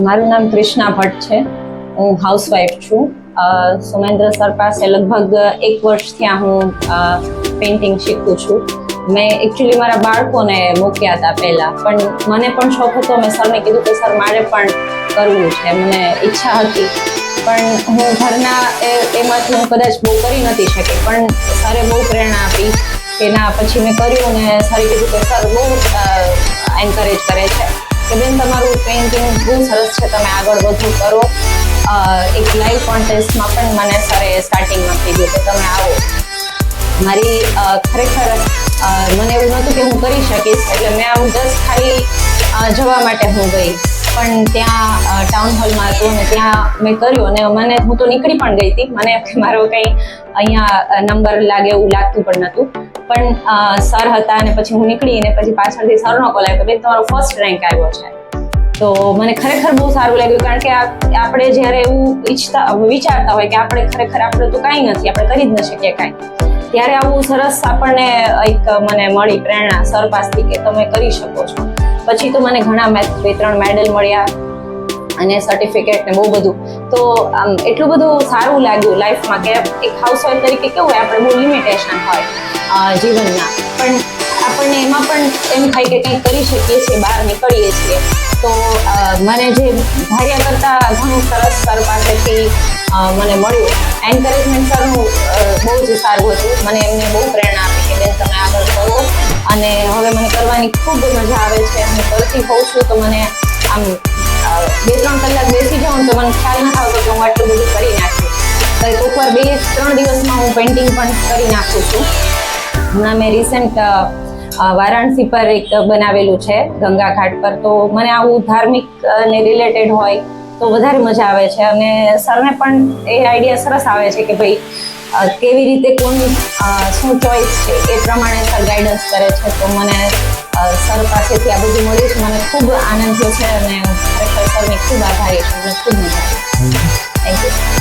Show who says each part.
Speaker 1: મારું નામ કૃષ્ણા ભટ્ટ છે. હું હાઉસવાઈફ છું. સોમેન્દ્ર સર પાસે લગભગ 1 વર્ષથી હું પેઇન્ટિંગ શીખું છું. મેં એકચ્યુઅલી મારા બાળકોને મૂક્યા હતા પહેલાં, પણ મને પણ શોખ હતો. મેં સરને કીધું કે સર મારે પણ કરવું છે, મને ઈચ્છા હતી, પણ હું ઘરના એમાંથી હું કદાચ બહુ કરી નથી શકી. પણ સરે બહુ પ્રેરણા આપી કે ના, પછી મેં કર્યું ને સરે કીધું કે સર બહુ એન્કરેજ કરે છે કે બેન તમારું પેઇન્ટિંગ બહુ સરસ છે, તમે આગળ વધુ કરો. એક લાઈવ કોન્ટેસ્ટમાં પણ મને સરે સ્ટાર્ટિંગમાં કીધું કે તમે આવો. મારી ખરેખર મને એવું નહોતું કે હું કરી શકીશ, એટલે મેં આવું જસ્ટ ખાલી જવા માટે હું ગઈ. પણ ત્યાં ટાઉન હોલમાં હતું અને ત્યાં મેં કર્યું અને હું તો નીકળી પણ ગઈ હતી. મને મારો કંઈ અહીંયા નંબર લાગે એવું લાગતું પણ નહોતું. પણ સર હતા અને પછી હું નીકળીને પછી પાછળથી સરનો કોલ આવ્યો કે બેન તમારો ફર્સ્ટ રેન્ક આવ્યો છે. તો મને ખરેખર બહુ સારું લાગ્યું, કારણ કે આપણે જ્યારે એવું વિચારતા હોય કે આપણે ખરેખર આપણે તો કાંઈ નથી, આપણે કરી જ ન શકીએ કાંઈ, ત્યારે આવું સરસ આપણને એક મને મળી પ્રેરણા સર પાસેથી કે તમે કરી શકો છો. પછી તો મને ઘણા 2-3 મેડલ મળ્યા અને સર્ટિફિકેટ ને બહુ બધું. તો આમ એટલું બધું સારું લાગ્યું લાઈફમાં કે એક હાઉસવાઈફ તરીકે કેવું હોય, આપણે બહુ લિમિટેશન હોય જીવનના, પણ આપણને એમાં પણ એમ થાય કે કંઈક કરી શકીએ છીએ, બહાર નીકળીએ છીએ. તો મને જે ધાર્યા કરતાં ઘણું સરસ સર પાસેથી મને મળ્યું. એન્કરેજમેન્ટ સરનું બહુ જ સારું હતું. મને એમને બહુ પ્રેરણા આપી કે બેન તમે આગળ કરો, અને હવે મને કરવાની ખૂબ મજા આવે છે. હું કરતી હોઉં છું તો મને આમ 2-3 કલાક બેસી જાઉં તો મને ખ્યાલ ન આવતો કે હું આટલું બધું કરી નાખ્યું. તો કોઈક વાર 2-3 દિવસમાં હું પેઇન્ટિંગ પણ કરી નાખું છું. હમણાં મેં રિસેન્ટ વારાણસી પર એક બનાવેલું છે ગંગા ઘાટ પર. તો મને આવું ધાર્મિક ને રિલેટેડ હોય તો વધારે મજા આવે છે. અને સરને પણ એ આઈડિયા સરસ આવે છે કે ભાઈ કેવી રીતે કોની શું ચોઈસ છે એ પ્રમાણે સર ગાઈડન્સ કરે છે. તો મને સર પાસેથી આ બધું મળ્યું છે, મને ખૂબ આનંદ થયો છે અને ખરેખર સરની ખૂબ આભારી છું. મને ખૂબ મજા આવી. Thank you.